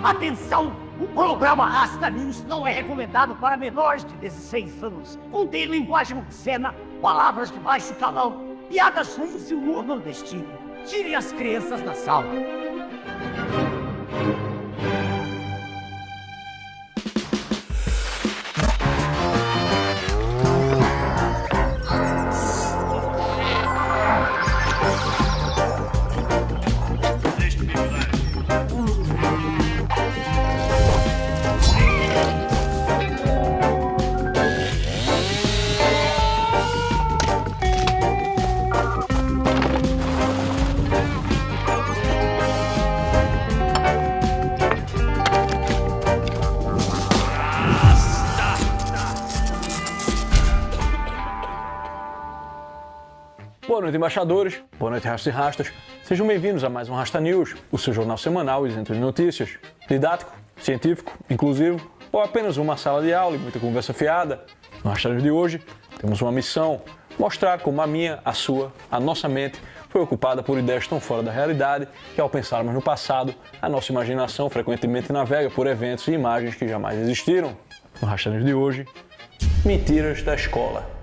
Atenção! O programa Rasta News não é recomendado para menores de 16 anos. Contém linguagem obscena, palavras de baixo calão, piadas ruins e humor nordestino. Tirem as crianças da sala. Boa noite, embaixadores. Boa noite, rastas e rastas. Sejam bem-vindos a mais um Rasta News, o seu jornal semanal isento de notícias. Didático, científico, inclusivo ou apenas uma sala de aula e muita conversa fiada. No Rasta News de hoje, temos uma missão: mostrar como a minha, a sua, a nossa mente foi ocupada por ideias tão fora da realidade que, ao pensarmos no passado, a nossa imaginação frequentemente navega por eventos e imagens que jamais existiram. No Rasta News de hoje, mentiras da escola.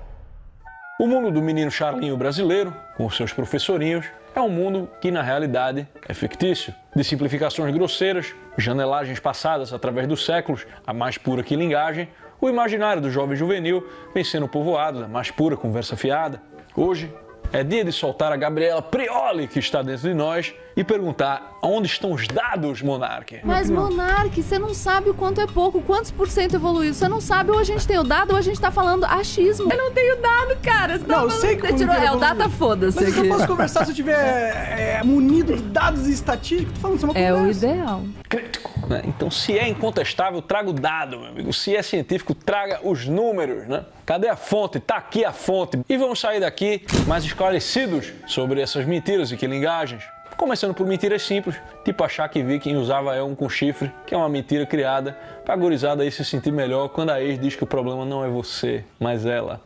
O mundo do menino Charlinho brasileiro, com os seus professorinhos, é um mundo que, na realidade, é fictício. De simplificações grosseiras, janelagens passadas através dos séculos, a mais pura quilingagem, o imaginário do jovem juvenil vem sendo povoado da mais pura conversa fiada. Hoje, é dia de soltar a Gabriela Prioli, que está dentro de nós, e perguntar: onde estão os dados, Monark? Mas, Monark, você não sabe o quanto é pouco, quantos por cento evoluiu. Você não sabe, ou a gente tem o dado, ou a gente tá falando achismo. Eu não tenho dado, cara. Não, eu sei que você tirou. É o data, foda-se. Mas eu só posso conversar se eu tiver munido de dados e estatísticos. Tô falando, isso é uma conversa. É o ideal. Crítico, né? Então, se é incontestável, traga o dado, meu amigo. Se é científico, traga os números, né? Cadê a fonte? Tá aqui a fonte. E vamos sair daqui mais esclarecidos sobre essas mentiras e quilingagens. Começando por mentiras simples, tipo achar que Viking usava elmo com chifre, que é uma mentira criada pra gurizada aí se sentir melhor quando a ex diz que o problema não é você, mas ela.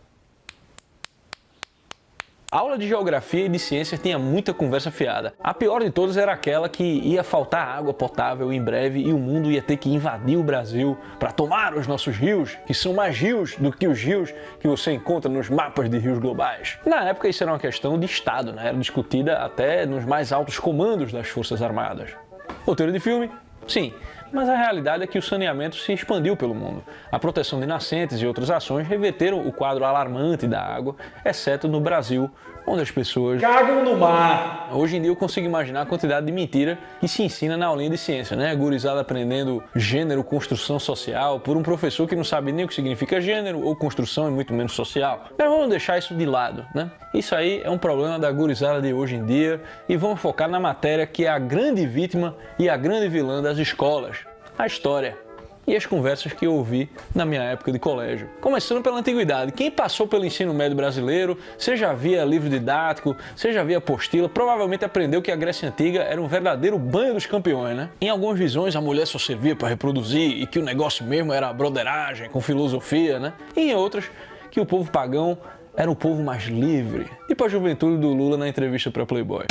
A aula de geografia e de ciências tinha muita conversa fiada. A pior de todas era aquela que ia faltar água potável em breve e o mundo ia ter que invadir o Brasil para tomar os nossos rios, que são mais rios do que os rios que você encontra nos mapas de rios globais. Na época isso era uma questão de Estado, né? Era discutida até nos mais altos comandos das Forças Armadas. Roteiro de filme? Sim. Mas a realidade é que o saneamento se expandiu pelo mundo. A proteção de nascentes e outras ações reverteram o quadro alarmante da água, exceto no Brasil, onde as pessoas cagam no mar. Hoje em dia eu consigo imaginar a quantidade de mentira que se ensina na aulinha de ciência, né? Gurizada aprendendo gênero, construção social, por um professor que não sabe nem o que significa gênero ou construção e muito menos social. Mas vamos deixar isso de lado, né? Isso aí é um problema da gurizada de hoje em dia e vamos focar na matéria que é a grande vítima e a grande vilã das escolas: a história. E as conversas que eu ouvi na minha época de colégio. Começando pela antiguidade, quem passou pelo ensino médio brasileiro, você já via livro didático, você já via apostila, provavelmente aprendeu que a Grécia Antiga era um verdadeiro banho dos campeões, né? Em algumas visões a mulher só servia para reproduzir e que o negócio mesmo era a broderagem com filosofia, né? E em outras, que o povo pagão era o povo mais livre, tipo a juventude do Lula na entrevista para Playboy.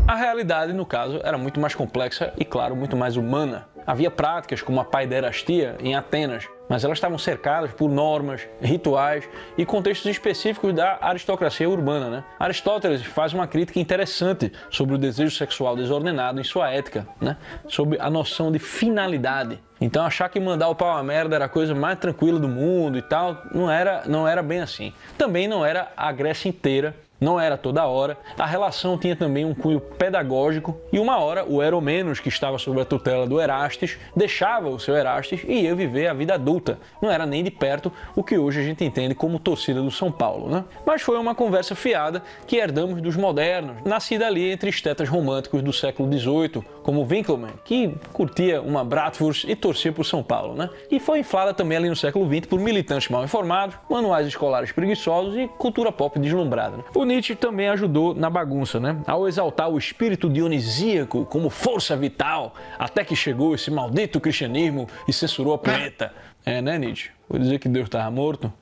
A realidade, no caso, era muito mais complexa e, claro, muito mais humana. Havia práticas como a paiderastia em Atenas, mas elas estavam cercadas por normas, rituais e contextos específicos da aristocracia urbana, né? Aristóteles faz uma crítica interessante sobre o desejo sexual desordenado em sua ética, né? Sobre a noção de finalidade. Então achar que mandar o pau à merda era a coisa mais tranquila do mundo e tal, não era bem assim. Também não era a Grécia inteira. Não era toda hora, a relação tinha também um cunho pedagógico e uma hora o Eromenos, que estava sob a tutela do Erastes, deixava o seu Erastes e ia viver a vida adulta. Não era nem de perto o que hoje a gente entende como torcida do São Paulo, né? Mas foi uma conversa fiada que herdamos dos modernos, nascida ali entre estetas românticos do século XVIII, como Winckelmann, que curtia uma Bratwurst e torcia por São Paulo, né? E foi inflada também ali no século XX por militantes mal informados, manuais escolares preguiçosos e cultura pop deslumbrada, né? O Nietzsche também ajudou na bagunça, né? Ao exaltar o espírito dionisíaco como força vital, até que chegou esse maldito cristianismo e censurou a poeta. É, né, Nietzsche? Vou dizer que Deus estava morto?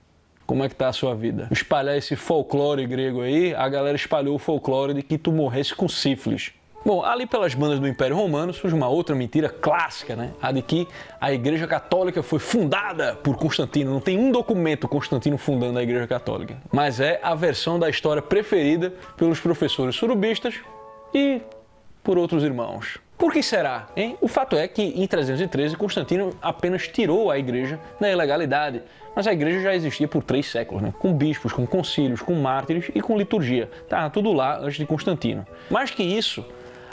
Como é que tá a sua vida? Espalhar esse folclore grego aí, a galera espalhou o folclore de que tu morresse com sífilis. Bom, ali pelas bandas do Império Romano surge uma outra mentira clássica, né? A de que a Igreja Católica foi fundada por Constantino. Não tem um documento Constantino fundando a Igreja Católica. Mas é a versão da história preferida pelos professores surubistas e por outros irmãos. Por que será, hein? O fato é que em 313 Constantino apenas tirou a igreja da ilegalidade, mas a igreja já existia por 3 séculos, né? Com bispos, com concílios, com mártires e com liturgia. Tá tudo lá antes de Constantino. Mais que isso,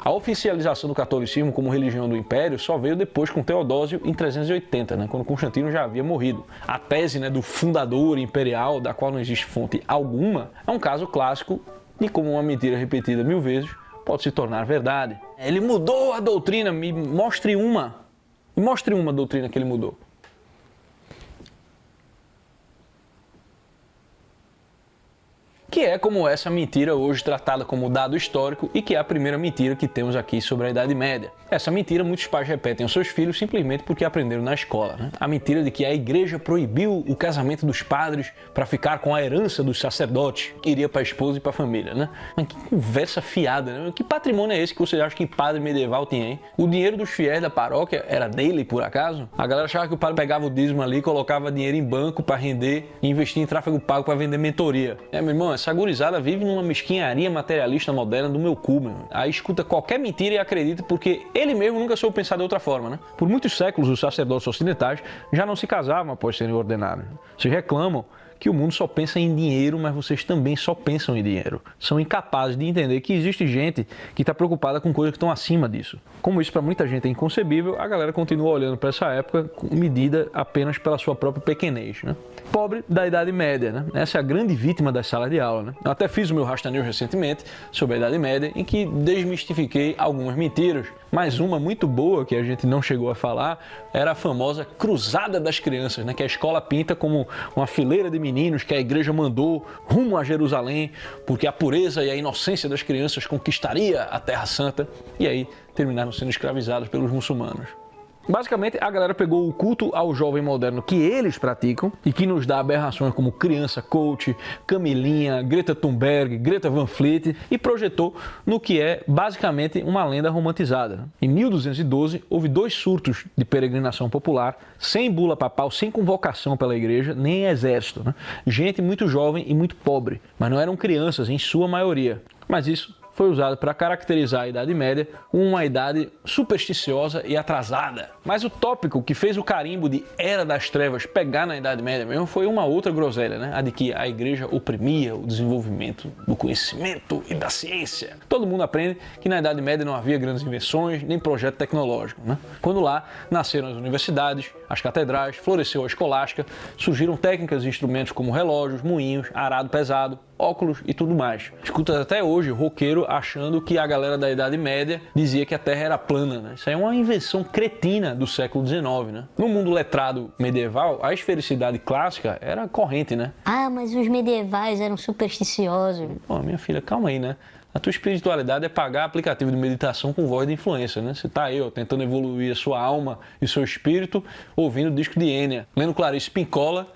a oficialização do catolicismo como religião do Império só veio depois com Teodósio em 380, né? Quando Constantino já havia morrido. A tese, né, do fundador imperial, da qual não existe fonte alguma, é um caso clássico de como uma mentira repetida 1000 vezes pode se tornar verdade. Ele mudou a doutrina, me mostre uma doutrina que ele mudou. Que é como essa mentira hoje tratada como dado histórico e que é a primeira mentira que temos aqui sobre a Idade Média. Essa mentira muitos pais repetem aos seus filhos simplesmente porque aprenderam na escola, né? A mentira de que a igreja proibiu o casamento dos padres para ficar com a herança dos sacerdotes, que iria para a esposa e para a família, né? Mas que conversa fiada, né? Que patrimônio é esse que você acha que padre medieval tinha, hein? O dinheiro dos fiéis da paróquia era dele, por acaso? A galera achava que o padre pegava o dízimo ali, colocava dinheiro em banco para render e investir em tráfego pago para vender mentoria. Meu irmão, essa gurizada vive numa mesquinharia materialista moderna do meu cu, meu. Aí escuta qualquer mentira e acredita porque ele mesmo nunca soube pensar de outra forma, né? Por muitos séculos, os sacerdotes ocidentais já não se casavam após serem ordenados. Vocês reclamam que o mundo só pensa em dinheiro, mas vocês também só pensam em dinheiro. São incapazes de entender que existe gente que está preocupada com coisas que estão acima disso. Como isso para muita gente é inconcebível, a galera continua olhando para essa época medida apenas pela sua própria pequenez, né? Pobre da Idade Média, né? Essa é a grande vítima das salas de aula, né? Eu até fiz o meu Rastanews recentemente sobre a Idade Média, em que desmistifiquei algumas mentiras, mas uma muito boa que a gente não chegou a falar era a famosa Cruzada das Crianças, né? Que a escola pinta como uma fileira de meninos que a igreja mandou rumo a Jerusalém, porque a pureza e a inocência das crianças conquistaria a Terra Santa, e aí terminaram sendo escravizados pelos muçulmanos. Basicamente, a galera pegou o culto ao jovem moderno que eles praticam e que nos dá aberrações como Criança Coach, Camilinha, Greta Thunberg, Greta Van Fleet e projetou no que é basicamente uma lenda romantizada. Em 1212, houve 2 surtos de peregrinação popular, sem bula papal, sem convocação pela igreja, nem exército, né? Gente muito jovem e muito pobre, mas não eram crianças em sua maioria. Mas isso foi usado para caracterizar a Idade Média como uma idade supersticiosa e atrasada. Mas o tópico que fez o carimbo de Era das Trevas pegar na Idade Média mesmo foi uma outra groselha, né? A de que a igreja oprimia o desenvolvimento do conhecimento e da ciência. Todo mundo aprende que na Idade Média não havia grandes invenções nem projeto tecnológico, né? Quando lá nasceram as universidades, as catedrais, floresceu a escolástica, surgiram técnicas e instrumentos como relógios, moinhos, arado pesado, óculos e tudo mais. Escuta até hoje roqueiro achando que a galera da Idade Média dizia que a Terra era plana, né? Isso aí é uma invenção cretina do século XIX, né? No mundo letrado medieval, a esfericidade clássica era corrente, né? Ah, mas os medievais eram supersticiosos. Pô, minha filha, calma aí, né? A tua espiritualidade é pagar aplicativo de meditação com voz de influência, né? Você tá aí, ó, tentando evoluir a sua alma e seu espírito, ouvindo disco de Enya, lendo Clarice Pincola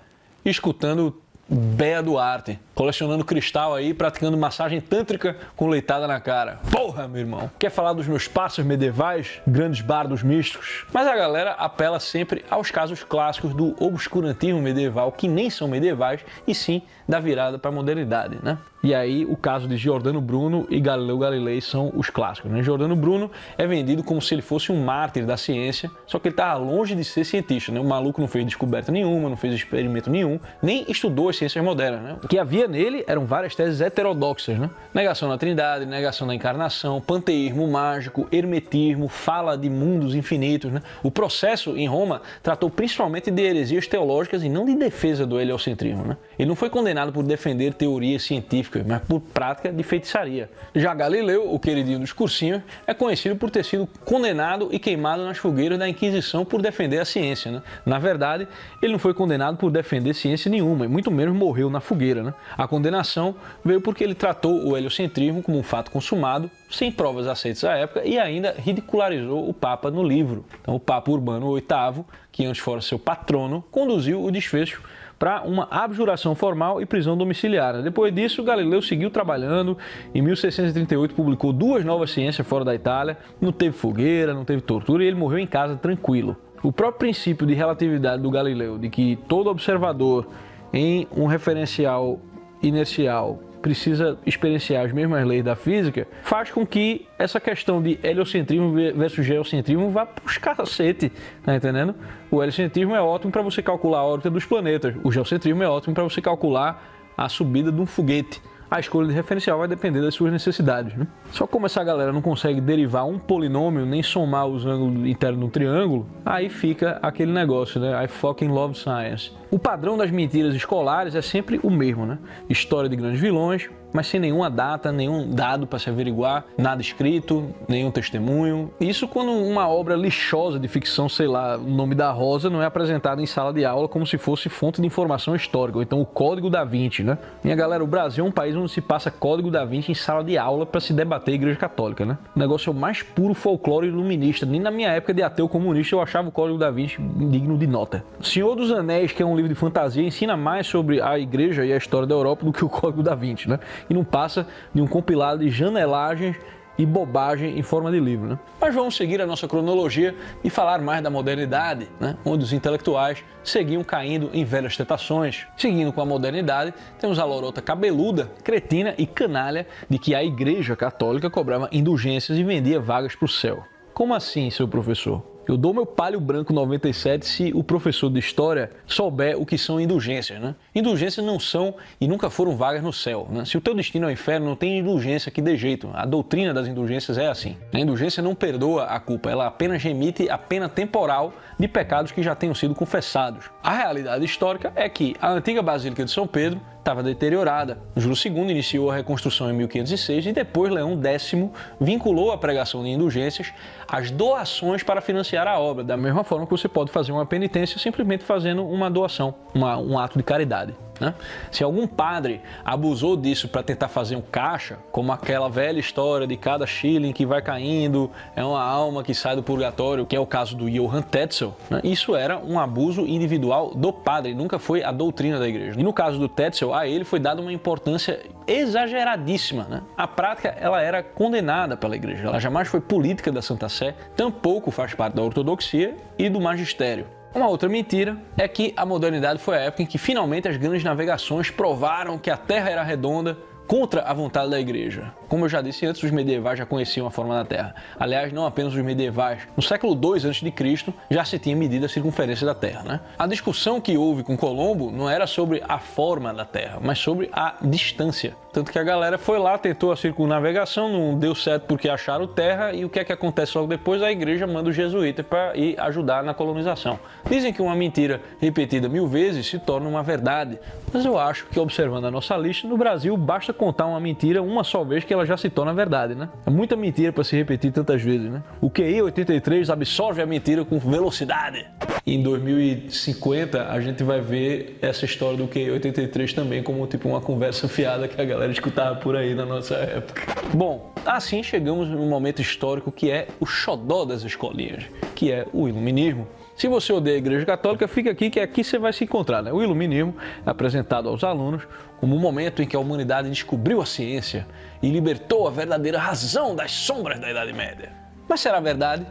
e escutando Bea Duarte, colecionando cristal aí, praticando massagem tântrica com leitada na cara. Porra, meu irmão! Quer falar dos meus passos medievais? Grandes bardos místicos? Mas a galera apela sempre aos casos clássicos do obscurantismo medieval, que nem são medievais, e sim da virada para a modernidade, né? E aí o caso de Giordano Bruno e Galileu Galilei são os clássicos, né? Giordano Bruno é vendido como se ele fosse um mártir da ciência, só que ele estava longe de ser cientista, né? O maluco não fez descoberta nenhuma, não fez experimento nenhum, nem estudou as ciências modernas, né? O que havia nele eram várias teses heterodoxas, né? Negação da trindade, negação da encarnação, panteísmo mágico, hermetismo, fala de mundos infinitos, né? O processo em Roma tratou principalmente de heresias teológicas e não de defesa do heliocentrismo, né? Ele não foi condenado por defender teorias científicas, mas por prática de feitiçaria. Já Galileu, o queridinho dos cursinhos, é conhecido por ter sido condenado e queimado nas fogueiras da Inquisição por defender a ciência, né? Na verdade, ele não foi condenado por defender ciência nenhuma, e muito menos morreu na fogueira, né? A condenação veio porque ele tratou o heliocentrismo como um fato consumado, sem provas aceitas à época, e ainda ridicularizou o Papa no livro. Então, o Papa Urbano VIII, que antes fora seu patrono, conduziu o desfecho para uma abjuração formal e prisão domiciliar. Depois disso, Galileu seguiu trabalhando. Em 1638 publicou 2 novas ciências fora da Itália. Não teve fogueira, não teve tortura e ele morreu em casa tranquilo. O próprio princípio de relatividade do Galileu, de que todo observador em um referencial inercial precisa experienciar as mesmas leis da física, faz com que essa questão de heliocentrismo versus geocentrismo vá pros cacete, tá entendendo? O heliocentrismo é ótimo para você calcular a órbita dos planetas, o geocentrismo é ótimo para você calcular a subida de um foguete. A escolha de referencial vai depender das suas necessidades, né? Só como essa galera não consegue derivar um polinômio, nem somar os ângulos internos de um triângulo, aí fica aquele negócio, né? I fucking love science. O padrão das mentiras escolares é sempre o mesmo, né? História de grandes vilões, mas sem nenhuma data, nenhum dado para se averiguar, nada escrito, nenhum testemunho. Isso quando uma obra lixosa de ficção, sei lá, O Nome da Rosa, não é apresentada em sala de aula como se fosse fonte de informação histórica, ou então o Código da Vinci, né? Minha galera, o Brasil é um país onde se passa Código da Vinci em sala de aula para se debater a Igreja Católica, né? O negócio é o mais puro folclore iluminista. Nem na minha época de ateu comunista eu achava o Código da Vinci digno de nota. Senhor dos Anéis, que é um livro de fantasia, ensina mais sobre a Igreja e a história da Europa do que o Código da Vinci, né? E não passa de um compilado de janelagens e bobagem em forma de livro, né? Mas vamos seguir a nossa cronologia e falar mais da modernidade, né? Onde os intelectuais seguiam caindo em velhas tentações. Seguindo com a modernidade, temos a lorota cabeluda, cretina e canalha de que a Igreja Católica cobrava indulgências e vendia vagas para o céu. Como assim, seu professor? Eu dou meu palio branco 97 se o professor de história souber o que são indulgências, né? Indulgências não são e nunca foram vagas no céu, né? Se o teu destino é o inferno, não tem indulgência que dê jeito. A doutrina das indulgências é assim. A indulgência não perdoa a culpa, ela apenas remite a pena temporal de pecados que já tenham sido confessados. A realidade histórica é que a antiga Basílica de São Pedro estava deteriorada. Júlio II iniciou a reconstrução em 1506 e depois Leão X vinculou a pregação de indulgências às doações para financiar a obra, da mesma forma que você pode fazer uma penitência simplesmente fazendo uma doação, um ato de caridade, né? Se algum padre abusou disso para tentar fazer um caixa, como aquela velha história de cada shilling que vai caindo é uma alma que sai do purgatório, que é o caso do Johann Tetzel, né? Isso era um abuso individual do padre, nunca foi a doutrina da igreja. E no caso do Tetzel, a ele foi dada uma importância exageradíssima, né? A prática ela era condenada pela igreja, ela jamais foi política da Santa Sé, tampouco faz parte da ortodoxia e do magistério. Uma outra mentira é que a modernidade foi a época em que finalmente as grandes navegações provaram que a Terra era redonda contra a vontade da igreja. Como eu já disse antes, os medievais já conheciam a forma da Terra. Aliás, não apenas os medievais. No século II a.C. já se tinha medido a circunferência da Terra, né? A discussão que houve com Colombo não era sobre a forma da Terra, mas sobre a distância. Tanto que a galera foi lá, tentou a circunnavegação, não deu certo porque acharam terra, e o que é que acontece logo depois? A igreja manda os jesuítas para ir ajudar na colonização. Dizem que uma mentira repetida 1000 vezes se torna uma verdade, mas eu acho que, observando a nossa lista, no Brasil basta contar uma mentira uma só vez que ela já se torna verdade, né? É muita mentira para se repetir tantas vezes, né? O QI 83 absorve a mentira com velocidade. E em 2050 a gente vai ver essa história do QI 83 também como tipo uma conversa fiada que a galera escutava por aí na nossa época. Bom, assim chegamos num momento histórico que é o xodó das escolinhas, que é o iluminismo. Se você odeia a Igreja Católica, fica aqui que aqui você vai se encontrar, né? O iluminismo é apresentado aos alunos como um momento em que a humanidade descobriu a ciência e libertou a verdadeira razão das sombras da Idade Média. Mas será verdade?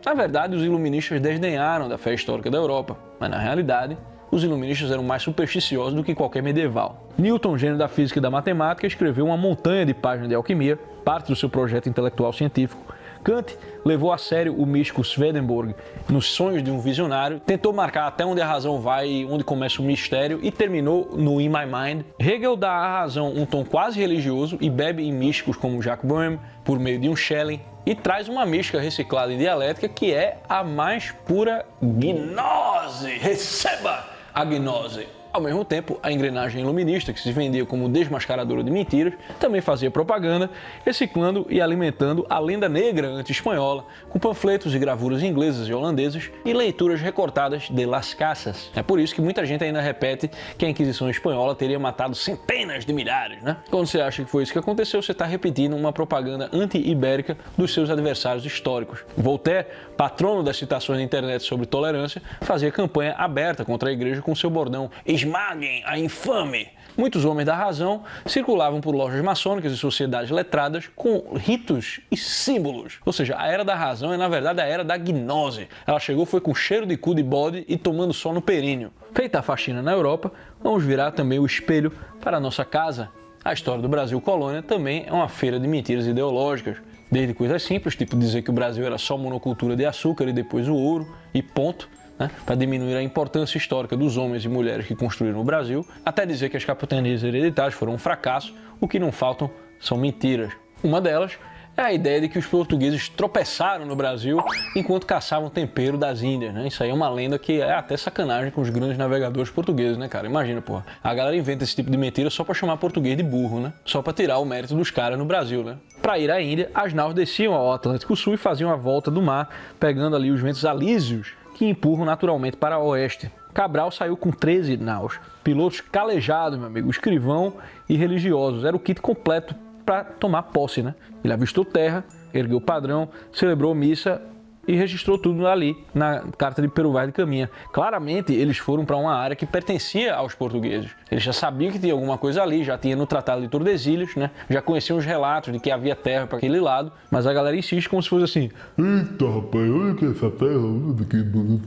Na verdade, os iluministas desdenharam da fé histórica da Europa, mas na realidade, os iluministas eram mais supersticiosos do que qualquer medieval. Newton, gênio da física e da matemática, escreveu uma montanha de páginas de alquimia, parte do seu projeto intelectual científico. Kant levou a sério o místico Swedenborg nos sonhos de um visionário, tentou marcar até onde a razão vai e onde começa o mistério e terminou no In My Mind. Hegel dá à razão um tom quase religioso e bebe em místicos como Jacques Bohème por meio de um Schelling e traz uma mística reciclada em dialética que é a mais pura gnose. Receba a gnose! Ao mesmo tempo, a engrenagem iluminista, que se vendia como desmascaradora de mentiras, também fazia propaganda, reciclando e alimentando a lenda negra anti-espanhola, com panfletos e gravuras inglesas e holandesas e leituras recortadas de Las Casas. É por isso que muita gente ainda repete que a Inquisição espanhola teria matado centenas de milhares, né? Quando você acha que foi isso que aconteceu, você está repetindo uma propaganda anti-ibérica dos seus adversários históricos. Voltaire, patrono das citações na internet sobre tolerância, fazia campanha aberta contra a igreja com seu bordão esmaguem a infame. Muitos homens da razão circulavam por lojas maçônicas e sociedades letradas com ritos e símbolos. Ou seja, a era da razão é na verdade a era da gnose. Ela chegou foi com cheiro de cu de bode e tomando sol no períneo. Feita a faxina na Europa, vamos virar também o espelho para a nossa casa. A história do Brasil colônia também é uma feira de mentiras ideológicas. Desde coisas simples, tipo dizer que o Brasil era só monocultura de açúcar e depois o ouro e ponto, né, para diminuir a importância histórica dos homens e mulheres que construíram o Brasil, até dizer que as capitanias hereditárias foram um fracasso, o que não faltam são mentiras. Uma delas é a ideia de que os portugueses tropeçaram no Brasil enquanto caçavam tempero das Índias, né? Isso aí é uma lenda que é até sacanagem com os grandes navegadores portugueses, né, cara? Imagina, porra. A galera inventa esse tipo de mentira só pra chamar português de burro, né? Só pra tirar o mérito dos caras no Brasil, né? Para ir à Índia, as naus desciam ao Atlântico Sul e faziam a volta do mar, pegando ali os ventos alísios que empurram naturalmente para o oeste. Cabral saiu com 13 naus, pilotos calejados, meu amigo, escrivão e religiosos. Era o kit completo para tomar posse, né? Ele avistou terra, ergueu o padrão, celebrou missa e registrou tudo ali na carta de Pero Vaz de Caminha. Claramente, eles foram para uma área que pertencia aos portugueses. Eles já sabiam que tinha alguma coisa ali, já tinha no Tratado de Tordesilhas, né? Já conheciam os relatos de que havia terra para aquele lado, mas a galera insiste como se fosse assim: eita, rapaz, olha que essa terra,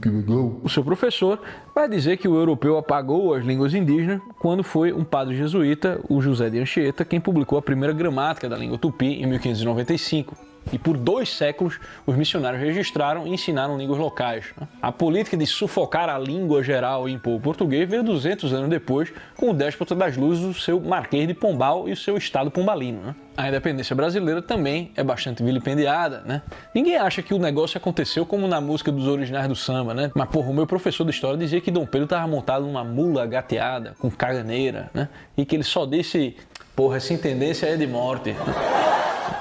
que legal. O seu professor vai dizer que o europeu apagou as línguas indígenas quando foi um padre jesuíta, o José de Anchieta, quem publicou a primeira gramática da língua tupi em 1595. E por 2 séculos, os missionários registraram e ensinaram línguas locais. A política de sufocar a língua geral e impor o português veio 200 anos depois, com o déspota das luzes, o seu Marquês de Pombal e o seu estado pombalino. A independência brasileira também é bastante vilipendiada, né? Ninguém acha que o negócio aconteceu como na música dos originais do samba, né? Mas, porra, o meu professor de história dizia que Dom Pedro estava montado numa mula gateada, com caganeira, né? E que ele só disse, porra, essa intendência é de morte.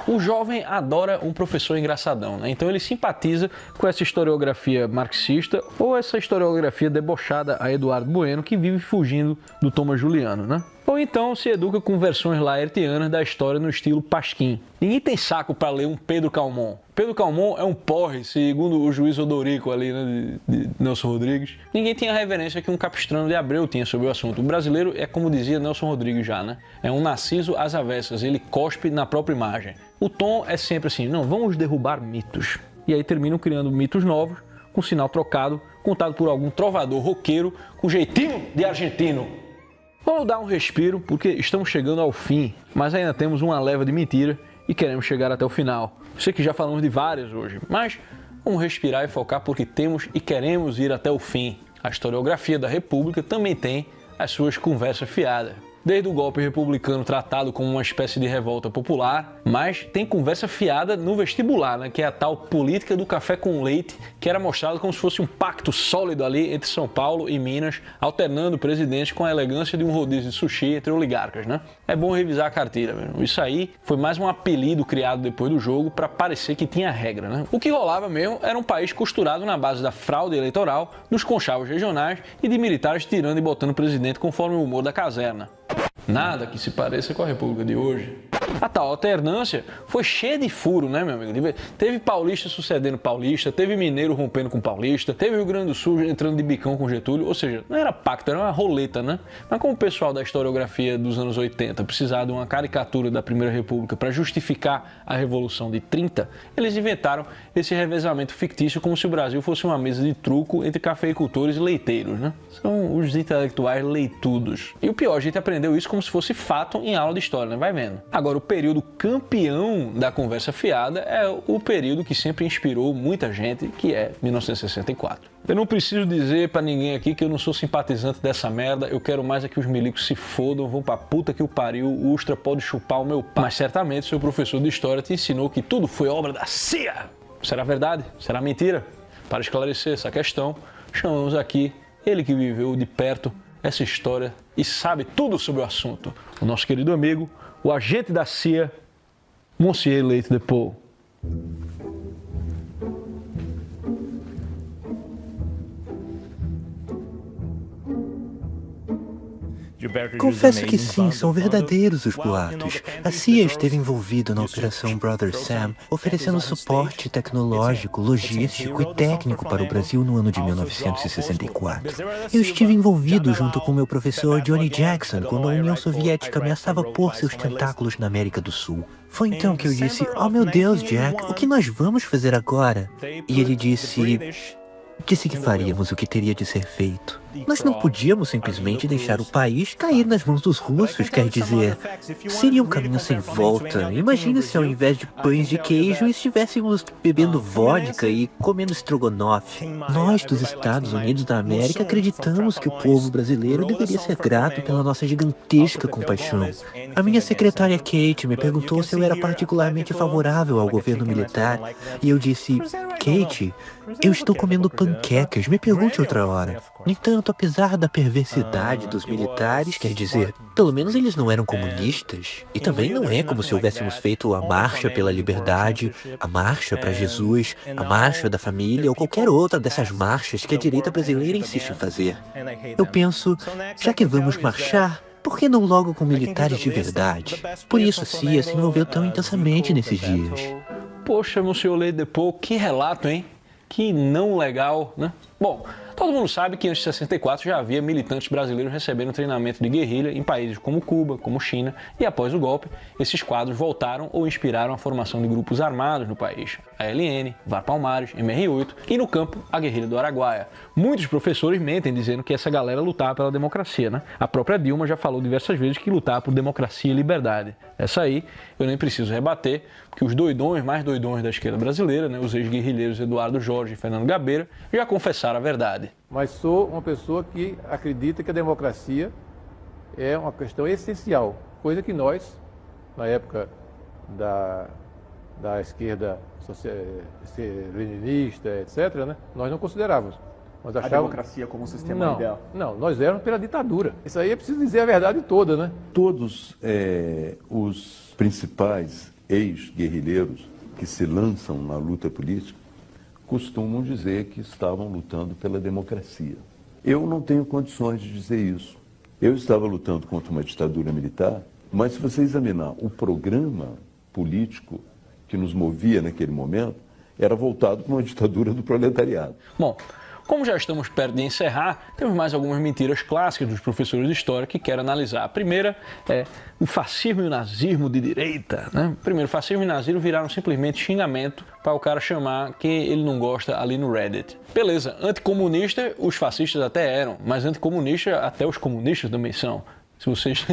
O jovem adora um professor engraçadão, né? Então ele simpatiza com essa historiografia marxista ou essa historiografia debochada a Eduardo Bueno, que vive fugindo do Thomas Juliano, né? Ou então se educa com versões laertianas da história no estilo Pasquim. Ninguém tem saco para ler um Pedro Calmon. Pedro Calmon é um porre, segundo o juiz Odorico ali, né, de Nelson Rodrigues. Ninguém tinha a reverência que um Capistrano de Abreu tinha sobre o assunto. O brasileiro é como dizia Nelson Rodrigues já, né? É um narciso às avessas, ele cospe na própria imagem. O tom é sempre assim, não, vamos derrubar mitos. E aí terminam criando mitos novos, com sinal trocado, contado por algum trovador roqueiro com jeitinho de argentino. Vamos dar um respiro, porque estamos chegando ao fim, mas ainda temos uma leva de mentira e queremos chegar até o final. Sei que já falamos de várias hoje, mas vamos respirar e focar porque temos e queremos ir até o fim. A historiografia da República também tem as suas conversas fiadas. Desde o golpe republicano tratado como uma espécie de revolta popular, mas tem conversa fiada no vestibular, né, que é a tal política do café com leite, que era mostrado como se fosse um pacto sólido ali entre São Paulo e Minas, alternando o presidente com a elegância de um rodízio de sushi entre oligarcas, né? É bom revisar a carteira, mesmo. Isso aí foi mais um apelido criado depois do jogo para parecer que tinha regra, né? O que rolava mesmo era um país costurado na base da fraude eleitoral, dos conchavos regionais e de militares tirando e botando o presidente conforme o humor da caserna. Nada que se pareça com a República de hoje. A tal alternância foi cheia de furo, né, meu amigo? Teve paulista sucedendo paulista, teve mineiro rompendo com paulista, teve Rio Grande do Sul entrando de bicão com Getúlio, ou seja, não era pacto, era uma roleta, né? Mas como o pessoal da historiografia dos anos 80 precisava de uma caricatura da Primeira República para justificar a Revolução de 30, eles inventaram esse revezamento fictício como se o Brasil fosse uma mesa de truco entre cafeicultores e leiteiros, né? São os intelectuais leitudos. E o pior, a gente aprendeu isso como se fosse fato em aula de história, né? Vai vendo. Agora, o período campeão da conversa fiada é o período que sempre inspirou muita gente, que é 1964. Eu não preciso dizer pra ninguém aqui que eu não sou simpatizante dessa merda, eu quero mais é que os milicos se fodam, vão pra puta que o pariu, o Ustra pode chupar o meu pau. Mas certamente seu professor de história te ensinou que tudo foi obra da CIA. Será verdade? Será mentira? Para esclarecer essa questão, chamamos aqui ele que viveu de perto essa história e sabe tudo sobre o assunto, o nosso querido amigo, o agente da CIA, Monsieur Leite de Pau. Confesso que sim, são verdadeiros os boatos. A CIA esteve envolvida na Operação Brother Sam, oferecendo suporte tecnológico, logístico e técnico para o Brasil no ano de 1964. Eu estive envolvido junto com meu professor Johnny Jackson quando a União Soviética ameaçava pôr seus tentáculos na América do Sul. Foi então que eu disse, oh meu Deus, Jack, o que nós vamos fazer agora? E ele disse que faríamos o que teria de ser feito. Nós não podíamos simplesmente deixar o país cair nas mãos dos russos, quer dizer, seria um caminho sem volta. Imagine se ao invés de pães de queijo estivéssemos bebendo vodka e comendo estrogonofe. Nós dos Estados Unidos da América acreditamos que o povo brasileiro deveria ser grato pela nossa gigantesca compaixão. A minha secretária Kate me perguntou se eu era particularmente favorável ao governo militar e eu disse, Kate, eu estou comendo panquecas, me pergunte outra hora. No entanto, apesar da perversidade dos militares, quer dizer, pelo menos eles não eram comunistas. E também não é como se houvéssemos feito a Marcha pela Liberdade, a Marcha para Jesus, a Marcha da Família ou qualquer outra dessas marchas que a direita brasileira insiste em fazer. Eu penso, já que vamos marchar, por que não logo com militares de verdade? Por isso a CIA se envolveu tão intensamente nesses dias. Poxa, Monsieur Le Depot, que relato, hein? Que não legal, né? Bom, todo mundo sabe que antes de 64 já havia militantes brasileiros recebendo treinamento de guerrilha em países como Cuba, como China, e após o golpe, esses quadros voltaram ou inspiraram a formação de grupos armados no país. A LN, VAR Palmares, MR8 e no campo, a guerrilha do Araguaia. Muitos professores mentem dizendo que essa galera lutava pela democracia, né? A própria Dilma já falou diversas vezes que lutava por democracia e liberdade. Essa aí eu nem preciso rebater, porque os doidões mais doidões da esquerda brasileira, né, os ex-guerrilheiros Eduardo Jorge e Fernando Gabeira, já confessaram a verdade. Mas sou uma pessoa que acredita que a democracia é uma questão essencial, coisa que nós, na época da esquerda leninista, etc., né, nós não considerávamos. Nós achávamos... A democracia como sistema ideal? Não, nós éramos pela ditadura. Isso aí é preciso dizer a verdade toda, né? Todos os principais ex-guerrilheiros que se lançam na luta política costumam dizer que estavam lutando pela democracia. Eu não tenho condições de dizer isso. Eu estava lutando contra uma ditadura militar, mas se você examinar o programa político que nos movia naquele momento, era voltado para uma ditadura do proletariado. Bom, como já estamos perto de encerrar, temos mais algumas mentiras clássicas dos professores de história que quero analisar. A primeira é o fascismo e o nazismo de direita, né? Primeiro, fascismo e nazismo viraram simplesmente xingamento para o cara chamar quem ele não gosta ali no Reddit. Beleza, anticomunista os fascistas até eram, mas anticomunista até os comunistas também são. Se vocês,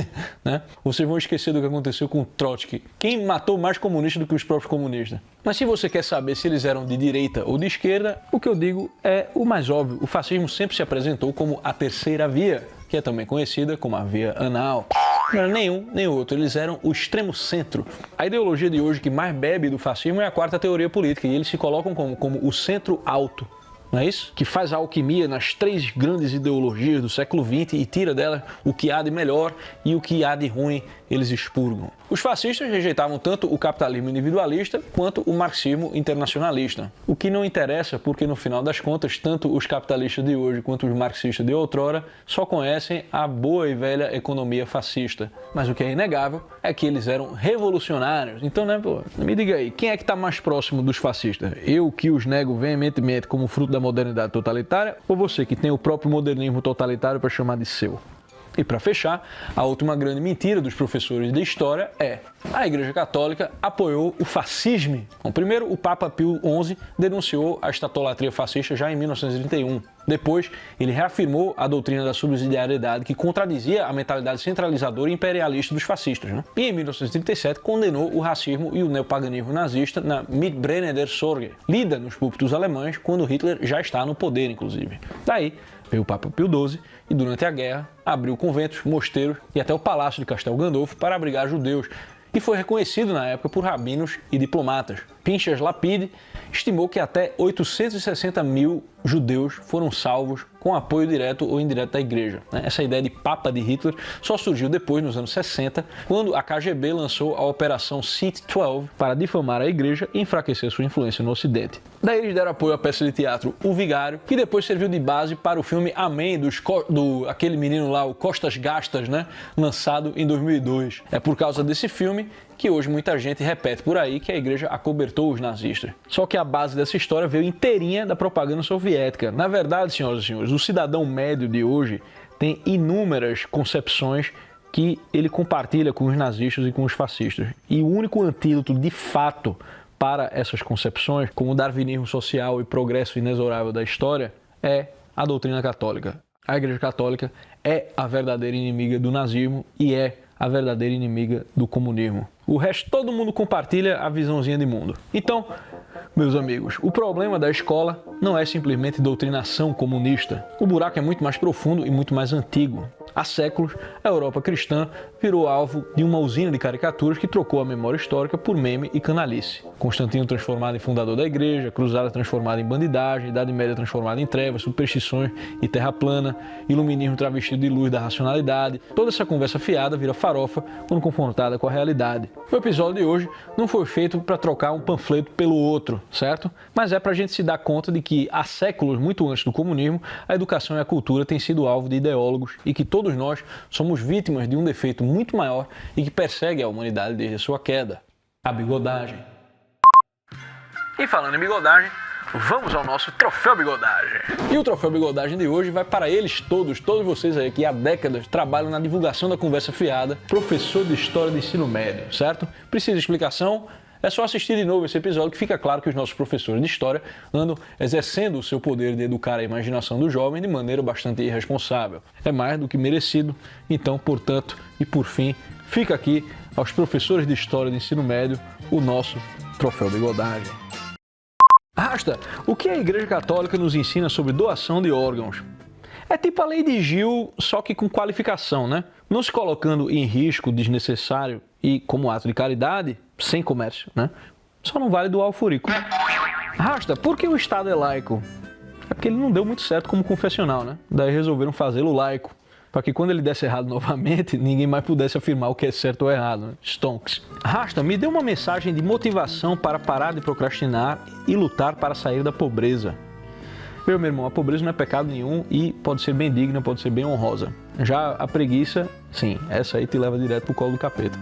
né? Vocês vão esquecer do que aconteceu com o Trotsky. Quem matou mais comunistas do que os próprios comunistas? Mas se você quer saber se eles eram de direita ou de esquerda, o que eu digo é o mais óbvio. O fascismo sempre se apresentou como a terceira via, que é também conhecida como a via anal. Não era nenhum nem outro, eles eram o extremo centro. A ideologia de hoje que mais bebe do fascismo é a quarta teoria política, e eles se colocam como o centro alto. Não é isso? Que faz a alquimia nas três grandes ideologias do século XX e tira dela o que há de melhor e o que há de ruim eles expurgam. Os fascistas rejeitavam tanto o capitalismo individualista quanto o marxismo internacionalista. O que não interessa porque, no final das contas, tanto os capitalistas de hoje quanto os marxistas de outrora só conhecem a boa e velha economia fascista. Mas o que é inegável é que eles eram revolucionários. Então, né, pô, me diga aí, quem é que está mais próximo dos fascistas? Eu que os nego veementemente como fruto da modernidade totalitária, ou você que tem o próprio modernismo totalitário para chamar de seu? E para fechar, a última grande mentira dos professores de história é: a Igreja Católica apoiou o fascismo. Bom, primeiro, o Papa Pio XI denunciou a estatolatria fascista já em 1931. Depois, ele reafirmou a doutrina da subsidiariedade que contradizia a mentalidade centralizadora e imperialista dos fascistas, né? E em 1937 condenou o racismo e o neopaganismo nazista na Mitbrenner Sorge, lida nos púlpitos alemães quando Hitler já está no poder, inclusive. Daí, veio o Papa Pio XII e, durante a guerra, abriu conventos, mosteiros e até o Palácio de Castel Gandolfo para abrigar judeus, e foi reconhecido na época por rabinos e diplomatas. Pinchas Lapid estimou que até 860 mil judeus foram salvos com apoio direto ou indireto da igreja. Essa ideia de Papa de Hitler só surgiu depois, nos anos 60, quando a KGB lançou a Operação Seat 12 para difamar a igreja e enfraquecer sua influência no Ocidente. Daí eles deram apoio à peça de teatro O Vigário, que depois serviu de base para o filme Amém, aquele menino lá, o Costas Gastas, né? Lançado em 2002. É por causa desse filme que hoje muita gente repete por aí que a igreja acobertou os nazistas. Só que a base dessa história veio inteirinha da propaganda soviética. Na verdade, senhoras e senhores, o cidadão médio de hoje tem inúmeras concepções que ele compartilha com os nazistas e com os fascistas. E o único antídoto, de fato, para essas concepções, como o darwinismo social e progresso inexorável da história, é a doutrina católica. A Igreja Católica é a verdadeira inimiga do nazismo e é a verdadeira inimiga do comunismo. O resto, todo mundo compartilha a visãozinha de mundo. Então, meus amigos, o problema da escola não é simplesmente doutrinação comunista. O buraco é muito mais profundo e muito mais antigo. Há séculos, a Europa cristã virou alvo de uma usina de caricaturas que trocou a memória histórica por meme e canalice. Constantino transformado em fundador da igreja, Cruzada transformada em bandidagem, Idade Média transformada em trevas, superstições e terra plana, iluminismo travestido de luz da racionalidade. Toda essa conversa fiada vira farofa quando confrontada com a realidade. O episódio de hoje não foi feito para trocar um panfleto pelo outro, certo? Mas é para a gente se dar conta de que há séculos, muito antes do comunismo, a educação e a cultura têm sido alvo de ideólogos e que todos nós somos vítimas de um defeito muito maior e que persegue a humanidade desde a sua queda: a bigodagem. E falando em bigodagem, vamos ao nosso Troféu Bigodagem. E o Troféu Bigodagem de hoje vai para eles todos vocês aí que há décadas trabalham na divulgação da conversa fiada, professor de História do Ensino Médio, certo? Precisa de explicação? É só assistir de novo esse episódio que fica claro que os nossos professores de História andam exercendo o seu poder de educar a imaginação do jovem de maneira bastante irresponsável. É mais do que merecido, então, portanto, e por fim, fica aqui aos professores de História do Ensino Médio o nosso Troféu Bigodagem. Rasta, o que a Igreja Católica nos ensina sobre doação de órgãos? É tipo a lei de Gil, só que com qualificação, né? Não se colocando em risco desnecessário e como ato de caridade, sem comércio, né? Só não vale doar o furico. Rasta, por que o Estado é laico? É porque ele não deu muito certo como confessional, né? Daí resolveram fazê-lo laico, para que quando ele desse errado novamente, ninguém mais pudesse afirmar o que é certo ou errado, né? Stonks. Rasta, me dê uma mensagem de motivação para parar de procrastinar e lutar para sair da pobreza. Meu irmão, a pobreza não é pecado nenhum e pode ser bem digna, pode ser bem honrosa. Já a preguiça, sim, essa aí te leva direto pro colo do capeta.